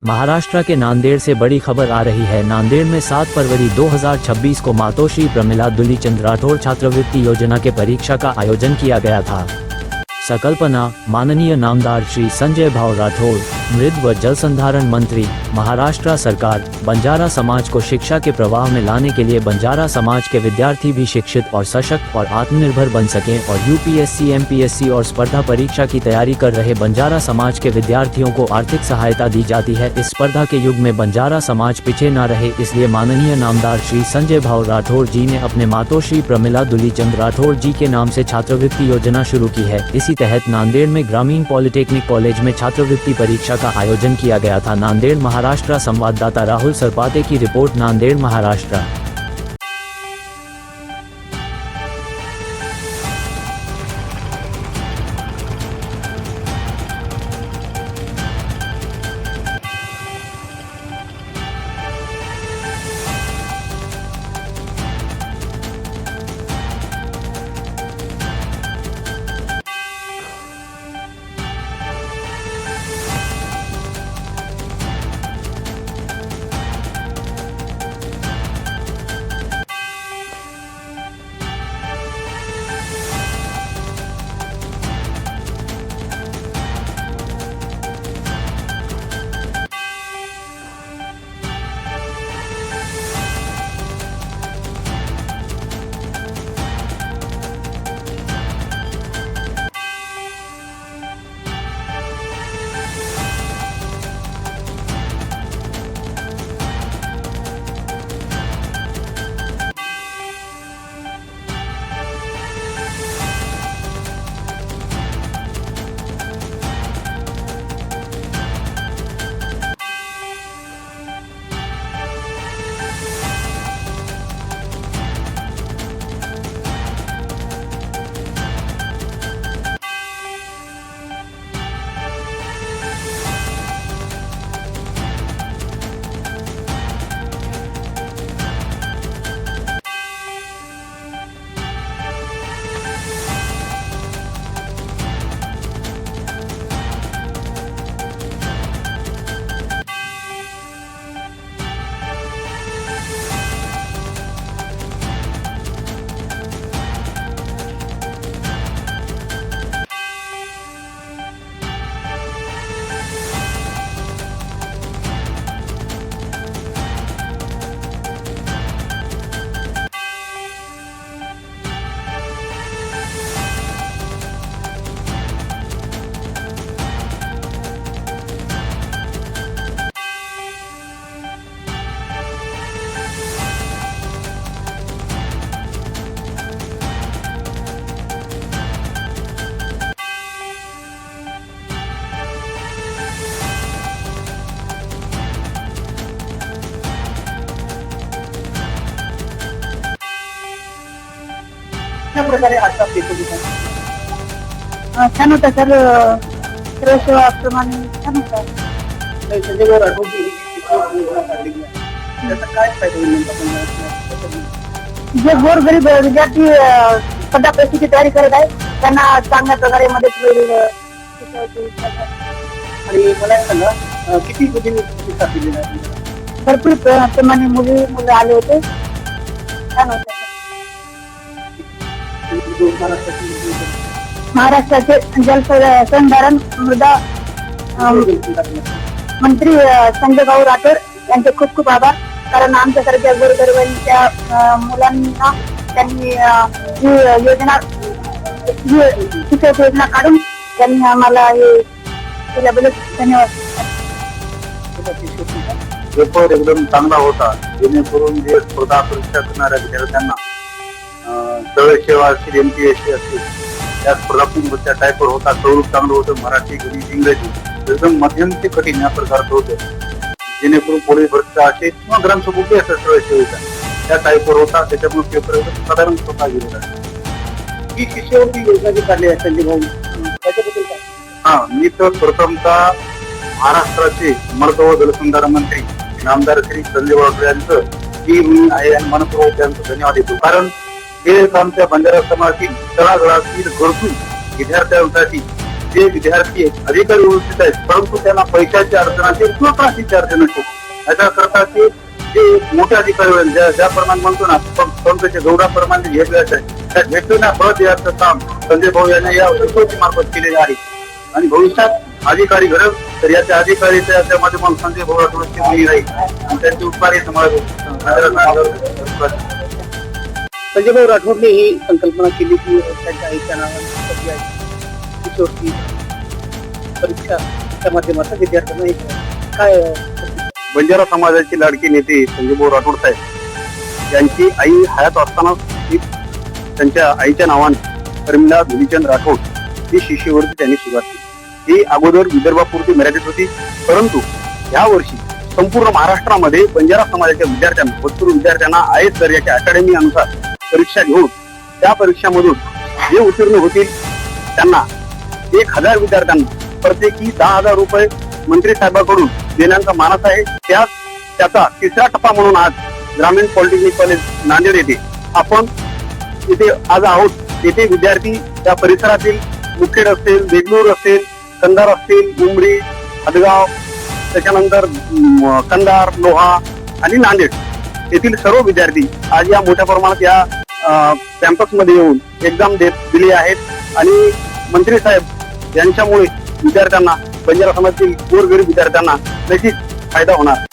महाराष्ट्र के नांदेड़ से बड़ी खबर आ रही है। नांदेड़ में 7 फरवरी 2026 को मातोश्री प्रमिला दुलीचंद राठौर छात्रवृत्ति योजना के परीक्षा का आयोजन किया गया था। संकल्पना माननीय नामदार श्री संजय भाऊ राठौर, मृद व जल संधारण मंत्री, महाराष्ट्र सरकार। बंजारा समाज को शिक्षा के प्रवाह में लाने के लिए बंजारा समाज के विद्यार्थी भी शिक्षित और सशक्त और आत्मनिर्भर बन सकें और यूपीएससी, एमपीएससी और स्पर्धा परीक्षा की तैयारी कर रहे बंजारा समाज के विद्यार्थियों को आर्थिक सहायता दी जाती है। इस स्पर्धा के युग में बंजारा समाज पीछे न रहे, इसलिए माननीय नामदार श्री संजय भाऊ राठौर जी ने अपने मातोश्री प्रमिला दुलीचंद राठौर जी के नाम से छात्रवृत्ति योजना शुरू की है। इसी तहत नांदेड़ में ग्रामीण पॉलिटेक्निक कॉलेज में छात्रवृत्ति परीक्षा का आयोजन किया गया था। नांदेड़ महाराष्ट्र संवाददाता राहुल सरपाते की रिपोर्ट। नांदेड़ महाराष्ट्र। कशा प्रकारे आजचा पेपर होता? छान होता सर. सर्व सेवाप्रमाणे छान होता. संजय भाऊ राठोड जी ही योजना काढलेली आहे, त्याचा काय फायदा होईल नेमका पंधरा? जे गोरगरीब विद्यार्थी स्पर्धा परीक्षेची तयारी करत आहे त्यांना चांगल्या प्रकारे मदत होईल. आणि मला एक सांगा, किती मुलींनी प्रतिसाद दिलेला आहे? भरपूर प्रमाणे मुलं आले होते. छान होतं. महाराष्ट्राचे जल संधारण मृदा मंत्री संजय भाऊ राठोड यांचे खूप खूप आभार. कारण आमच्यासारख्या गोरगरिबांच्या मुलांना त्यांनी ही शिक्षक योजना काढून त्यांनी आम्हाला हे केल्याबद्दल धन्यवाद. पेपर एकदम चांगला होता, जेणेकरून जे स्पर्धा परीक्षा करणाऱ्या विद्यार्थ्यांना सरळ सेवा असतील, एमपीएससी असतील, त्या स्पर्धात्मक टायपर होता. स्वरूप चांगलं होतं. मराठी, गणित, इंग्रजी एकदम मध्यम ते कठीण या प्रकारचं होतं, जेणेकरून पोलीस भरतीचा असेल किंवा ग्रामसभेचे असं सरळ सेवेचा त्या टायपर होता. त्याच्यामुळे पेपर एकदम साधारण स्वतः गेलेला. ही शिष्यवृत्ती योजना जी काढली आहे संजय भाऊ, त्याच्याबद्दल काय? मी तर प्रथमतः महाराष्ट्राचे मर्द व जलसंधारण मंत्री नामदार श्री संजय भाऊ यांचं मी आहे आणि मनपूर्वक त्यांचं धन्यवाद देतो. कारण हे आमच्या बंजारा समाजातील तळागाळातील गरजू विद्यार्थ्यांसाठी जे विद्यार्थी अधिकारी व्यवस्थित आहेत, परंतु त्यांना पैशाची अडचण असेल किंवा त्रासीची अडचण असेल, याच्याकरता ते जे मोठे अधिकारी आहेत, ज्याप्रमाणे म्हणतो ना पंकज गौडाप्रमाणे घेतले आहे, त्या घेतलेल्या पद याचं काम संजय भाऊ यांनी या उपस्थिती मार्फत केलेले आहे. आणि भविष्यात अधिकारी घडल तर याच्या अधिकारीच्या माध्यमातून संजय भाऊ राठोडची मुली राहील आणि त्यांची उत्पादन समाज संजय भाऊ राठोडने ही संकल्पना केली की त्यांच्या आईच्या नावाने किशोरची परीक्षाच्या माध्यमातून विद्यार्थ्यांना एक काय बंजारा समाजाचे लाडके नेते संजय भाऊ राठोड साहेब यांची आई हयात असताना त्यांच्या आईच्या नावाने प्रमिला धुलीचंद राठोड ही शिष्यवृत्ती त्यांनी सुरुवात केली. ही अगोदर विदर्भापुरती मर्यादित होती, परंतु या वर्षी संपूर्ण महाराष्ट्रामध्ये बंजारा समाजाच्या विद्यार्थ्यांना भरपूर विद्यार्थ्यांना आयएस दर्जाच्या अकॅडमी अनुसार परीक्षा घेऊन त्या परीक्षामधून जे उत्तीर्ण होतील त्यांना 1000 विद्यार्थ्यांना प्रत्येकी 10,000 रुपये मंत्री साहेबांकडून देण्याचा मानस आहे. त्याचा तिसरा टप्पा म्हणून आज ग्रामीण पॉलिटेक्निक कॉलेज नांदेड येथे आपण इथे आज आहोत. येथे विद्यार्थी त्या परिसरातील मुखेड असेल, देगलूर असेल, कंधार असतील, उमरी, हदगाव, त्याच्यानंतर कंधार, लोहा आणि नांदेड येथील सर्व विद्यार्थी आज या मोठ्या प्रमाणात या कॅम्पसमध्ये येऊन एक्झाम दिली आहेत आणि मंत्री साहेब यांच्यामुळे विद्यार्थ्यांना, बंजारा समाजातील गोरगरीब विद्यार्थ्यांना नक्कीच फायदा होणार.